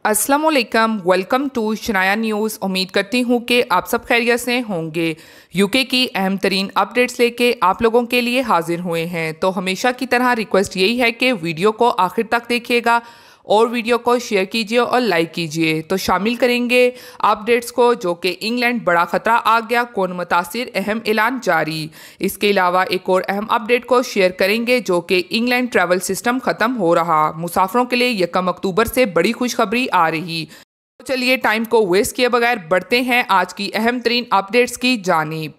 अस्सलाम वालेकुम, welcome to Shanaya news. उम्मीद करती हूँ कि आप सब खैरियत से होंगे। यूके की अहम तरीन अपडेट्स लेके आप लोगों के लिए हाजिर हुए हैं। तो हमेशा की तरह रिक्वेस्ट यही है कि वीडियो को आखिर तक देखिएगा और वीडियो को शेयर कीजिए और लाइक कीजिए। तो शामिल करेंगे अपडेट्स को, जो कि इंग्लैंड बड़ा खतरा आ गया, कौन मुतासिर, अहम ऐलान जारी। इसके अलावा एक और अहम अपडेट को शेयर करेंगे, जो कि इंग्लैंड ट्रैवल सिस्टम ख़त्म हो रहा, मुसाफिरों के लिए 1 अक्टूबर से बड़ी खुशखबरी आ रही। तो चलिए टाइम को वेस्ट किए बगैर बढ़ते हैं आज की अहम तरीन अपडेट्स की जानिब।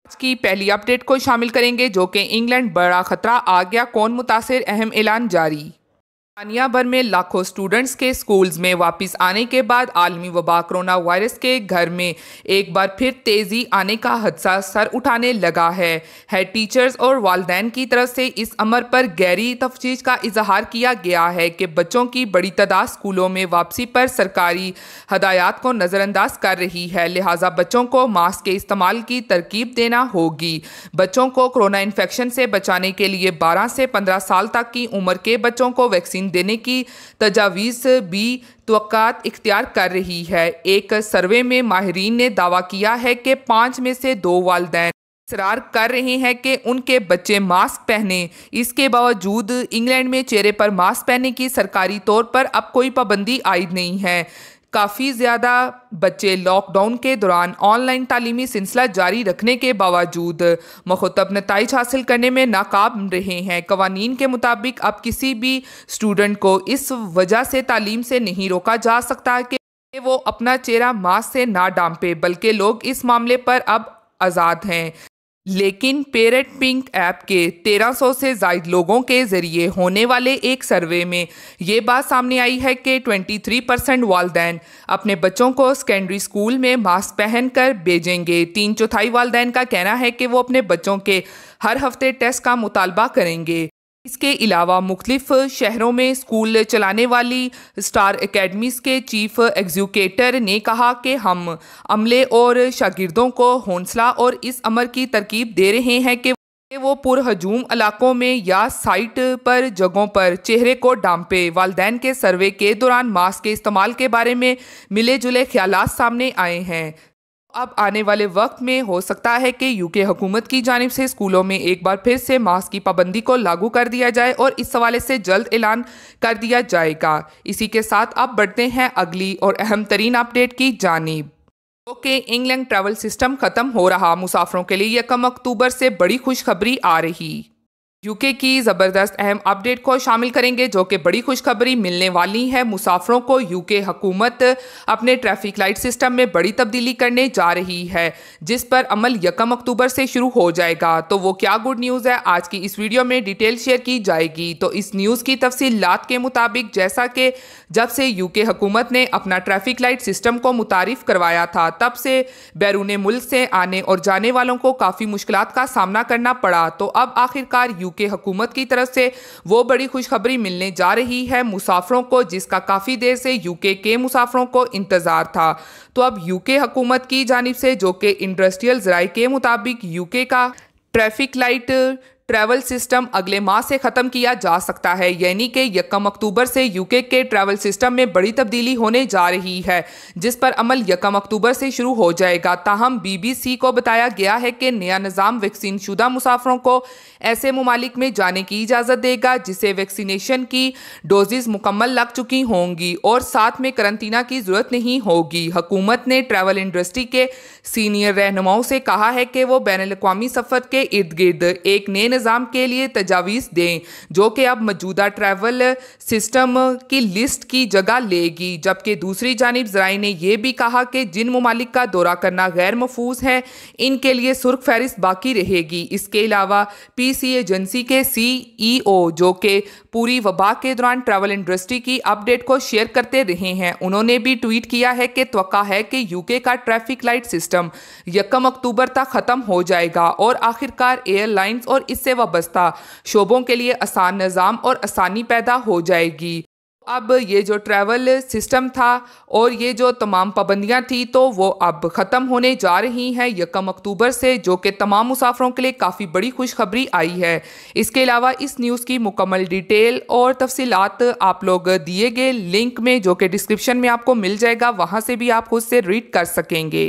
आज की पहली अपडेट को शामिल करेंगे, जो कि इंग्लैंड बड़ा खतरा आ गया, कौन मुतासिर, अहम ऐलान जारी। दुनिया भर में लाखों स्टूडेंट्स के स्कूल्स में वापस आने के बाद आलमी वबा कोरोना वायरस के घर में एक बार फिर तेज़ी आने का हादसा सर उठाने लगा है। हेड टीचर्स और वालिदैन की तरफ से इस अमर पर गहरी तफसीश का इजहार किया गया है कि बच्चों की बड़ी तादाद स्कूलों में वापसी पर सरकारी हदायत को नज़रअंदाज कर रही है, लिहाजा बच्चों को मास्क के इस्तेमाल की तरकीब देना होगी। बच्चों को कोरोना इन्फेक्शन से बचाने के लिए 12 से 15 साल तक की उम्र के बच्चों को वैक्सीन देने की तजावीज़ भी तवक्कात इख्तियार कर रही है। एक सर्वे में माहिरीन ने दावा किया है कि 5 में से 2 वालिदैन इसरार कर रहे हैं कि उनके बच्चे मास्क पहने। इसके बावजूद इंग्लैंड में चेहरे पर मास्क पहनने की सरकारी तौर पर अब कोई पाबंदी आयद नहीं है। काफ़ी ज़्यादा बच्चे लॉकडाउन के दौरान ऑनलाइन तालीमी सिलसिला जारी रखने के बावजूद मुख्तलिफ नताइज हासिल करने में नाकाम रहे हैं। कवानीन के मुताबिक अब किसी भी स्टूडेंट को इस वजह से तालीम से नहीं रोका जा सकता कि वो अपना चेहरा मास्क से ना डांपे, बल्कि लोग इस मामले पर अब आज़ाद हैं। लेकिन पेरेंट पिंक ऐप के 1300 से ज़ायद लोगों के ज़रिए होने वाले एक सर्वे में ये बात सामने आई है कि 23% वालिदैन अपने बच्चों को सेकेंडरी स्कूल में मास्क पहन कर भेजेंगे। 3/4 वालिदैन का कहना है कि वो अपने बच्चों के हर हफ्ते टेस्ट का मुतालबा करेंगे। इसके अलावा मुख्तलिफ शहरों में स्कूल चलाने वाली स्टार एकेडमीज़ के चीफ एग्जीक्यूटिव ने कहा कि हम अमले और शागिर्दों को हौसला और इस अमर की तरकीब दे रहे हैं कि वो पुरहजूम इलाकों में या साइट पर जगहों पर चेहरे को डांपे। वालिदैन के सर्वे के दौरान मास्क के इस्तेमाल के बारे में मिले जुले ख्यालात सामने आए हैं। अब आने वाले वक्त में हो सकता है कि यूके हुकूमत की जानिब से स्कूलों में एक बार फिर से मास्क की पाबंदी को लागू कर दिया जाए और इस हवाले से जल्द ऐलान कर दिया जाएगा। इसी के साथ अब बढ़ते हैं अगली और अहम तरीन अपडेट की जानिब। ओके, इंग्लैंड ट्रैवल सिस्टम ख़त्म हो रहा, मुसाफिरों के लिए 1 अक्टूबर से बड़ी खुशखबरी आ रही। यूके की ज़बरदस्त अहम अपडेट को शामिल करेंगे, जो कि बड़ी खुशखबरी मिलने वाली है मुसाफिरों को। यूके हुकूमत अपने ट्रैफिक लाइट सिस्टम में बड़ी तब्दीली करने जा रही है, जिस पर अमल 1 अक्टूबर से शुरू हो जाएगा। तो वो क्या गुड न्यूज़ है, आज की इस वीडियो में डिटेल शेयर की जाएगी। तो इस न्यूज़ की तफसीलात के मुताबिक, जैसा कि जब से यूके हुकूमत ने अपना ट्रैफिक लाइट सिस्टम को मुतारिफ करवाया था, तब से बैरून मुल्क से आने और जाने वालों को काफ़ी मुश्किलात का सामना करना पड़ा। तो अब आखिरकार यूके हुकूमत की तरफ से वो बड़ी खुशखबरी मिलने जा रही है मुसाफिरों को, जिसका काफ़ी देर से यूके के मुसाफिरों को इंतज़ार था। तो अब यूके हुकूमत की जानिब से, जो कि इंडस्ट्रियल ज़राए के मुताबिक, यूके का ट्रैफिक लाइट ट्रैवल सिस्टम अगले माह से ख़त्म किया जा सकता है, यानी कि 1 अक्टूबर से यूके के ट्रैवल सिस्टम में बड़ी तब्दीली होने जा रही है, जिस पर अमल 1 अक्टूबर से शुरू हो जाएगा। ताहम BBC को बताया गया है कि नया निज़ाम वैक्सीन शुदा मुसाफिरों को ऐसे ममालिक में जाने की इजाज़त देगा जिसे वैक्सीनेशन की डोजेज़ मुकम्मल लग चुकी होंगी और साथ में करंतना की ज़रूरत नहीं होगी। हुकूमत ने ट्रैवल इंडस्ट्री के सीनियर रहनुमाओं से कहा है कि वो बैनुल-अक़वामी सफ़र के इर्द गिर्द एक नए निज़ाम के लिए तजावीज़ दें, जो कि अब मौजूदा ट्रैवल सिस्टम की लिस्ट की जगह लेगी। जबकि दूसरी जानिब ज़राए ने यह भी कहा कि जिन ममालिक का दौरा करना गैर महफूज है, इनके लिए सुर्ख फहरिस्त बाकी रहेगी। इसके अलावा PC एजेंसी के CEO, जो कि पूरी वबा के दौरान ट्रैवल इंडस्ट्री की अपडेट को शेयर करते रहे हैं, उन्होंने भी ट्वीट किया है कि तवक्का है कि यूके का ट्रैफिक लाइट सिस्टम 1 अक्टूबर तक ख़त्म हो जाएगा और आखिरकार एयरलाइंस और इससे वाबस्ता शोबों के लिए आसान निज़ाम और आसानी पैदा हो जाएगी। अब ये जो ट्रैवल सिस्टम था और ये जो तमाम पाबंदियां थी तो वो अब ख़त्म होने जा रही हैं 1 अक्टूबर से, जो कि तमाम मुसाफिरों के लिए काफ़ी बड़ी खुशखबरी आई है। इसके अलावा इस न्यूज़ की मुकम्मल डिटेल और तफसीलात आप लोग दिए गए लिंक में, जो कि डिस्क्रिप्शन में आपको मिल जाएगा, वहाँ से भी आप खुद से रीड कर सकेंगे।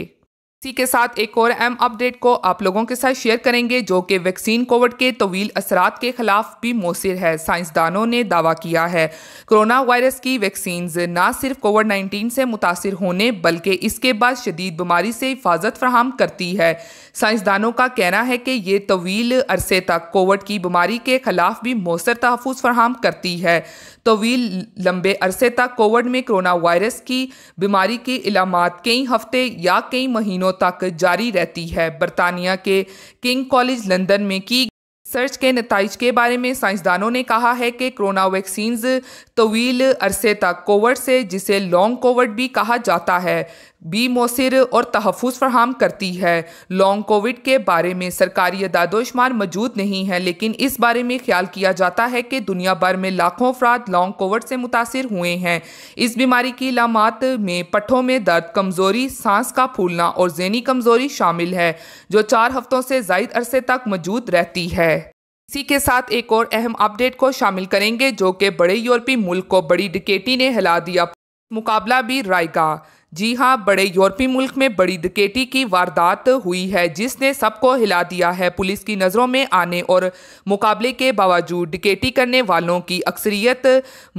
इसी के साथ एक और अहम अपडेट को आप लोगों के साथ शेयर करेंगे, जो कि वैक्सीन कोविड के तवील असरात के खिलाफ भी मौसर है। साइंसदानों ने दावा किया है कोरोना वायरस की वैक्सीन न सिर्फ कोविड-19 से मुतासिर होने बल्कि इसके बाद शदीद बीमारी से हिफाजत फराहम करती है। साइंसदानों का कहना है कि ये तवील अरसे तक कोविड की बीमारी के खिलाफ भी मौसर तहफ़्फ़ुज़ फराहम करती है। तवील लंबे अरसे तक कोविड में कोरोना वायरस की बीमारी की इलामात कई हफ्ते या कई महीनों तक जारी रहती है। बरतानिया के किंग कॉलेज लंदन में की रिसर्च के नताइज के बारे में साइंसदानों ने कहा है कि कोरोना वैक्सीन तवील अरसे तक कोविड से, जिसे लॉन्ग कोविड भी कहा जाता है, भी मौसर और तहफ़्फ़ुज़ फराहम करती है। लॉन्ग कोविड के बारे में सरकारी अदाद-ओ-शुमार मौजूद नहीं है, लेकिन इस बारे में ख्याल किया जाता है कि दुनिया भर में लाखों अफराद लॉन्ग कोविड से मुतासिर हुए हैं। इस बीमारी की इलामात में पट्ठों में दर्द, कमज़ोरी, सांस का फूलना और ज़हनी कमज़ोरी शामिल है, जो 4 हफ्तों से ज़ायद अरसे तक मौजूद रहती है। इसी के साथ एक और अहम अपडेट को शामिल करेंगे, जो कि बड़े यूरोपीय मुल्क को बड़ी डकैती ने हिला दिया, मुकाबला भी रायगा। जी हाँ, बड़े यूरोपीय मुल्क में बड़ी डकैती की वारदात हुई है, जिसने सबको हिला दिया है। पुलिस की नज़रों में आने और मुकाबले के बावजूद डकैती करने वालों की अक्सरियत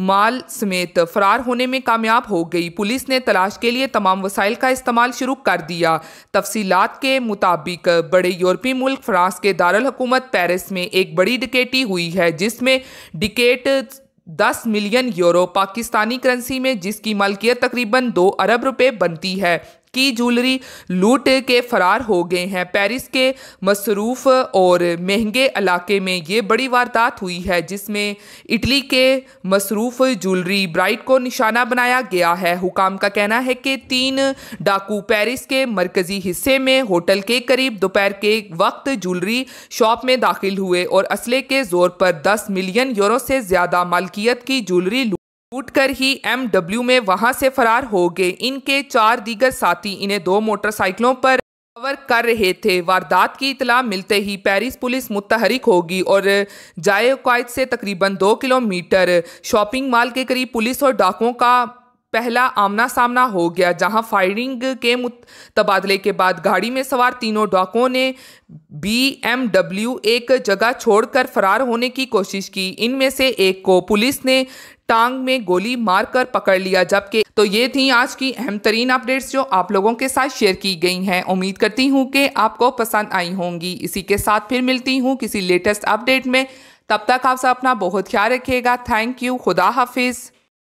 माल समेत फरार होने में कामयाब हो गई। पुलिस ने तलाश के लिए तमाम वसाइल का इस्तेमाल शुरू कर दिया। तफसीलात के मुताबिक बड़े यूरोपीय मुल्क फ्रांस के दारुल हुकूमत पेरिस में एक बड़ी डकैती हुई है, जिसमें डकैत 10 मिलियन यूरो पाकिस्तानी करेंसी में, जिसकी मालिकियत तकरीबन 2 अरब रुपए बनती है, की ज्वेलरी लूट के फरार हो गए हैं। पेरिस के मसरूफ़ और महंगे इलाके में ये बड़ी वारदात हुई है, जिसमें इटली के मसरूफ़ ज्वेलरी ब्राइट को निशाना बनाया गया है। हुकाम का कहना है कि 3 डाकू पेरिस के मरकजी हिस्से में होटल के करीब दोपहर के वक्त ज्वेलरी शॉप में दाखिल हुए और असले के जोर पर 10 मिलियन यूरो से ज़्यादा मालिकियत की ज्वेलरी लूट कर ही MW में वहां से फरार हो गए। इनके 4 दीगर साथी इन्हें 2 मोटरसाइकिलों पर कवर कर रहे थे। वारदात की इतला मिलते ही पेरिस पुलिस मुतहरिक होगी और जाए-ए-कायद से तकरीबन 2 किलोमीटर शॉपिंग मॉल के करीब पुलिस और डाकुओं का पहला आमना सामना हो गया, जहां फायरिंग के तबादले के बाद गाड़ी में सवार तीनों डाकुओं ने BMW एक जगह छोड़कर फरार होने की कोशिश की। इनमें से एक को पुलिस ने टांग में गोली मारकर पकड़ लिया। जबकि तो ये थी आज की अहम तरीन अपडेट्स जो आप लोगों के साथ शेयर की गई हैं। उम्मीद करती हूँ कि आपको पसंद आई होंगी। इसी के साथ फिर मिलती हूँ किसी लेटेस्ट अपडेट में। तब तक आप सब अपना बहुत ख्याल रखिएगा। Thank you. खुदा हाफिज़।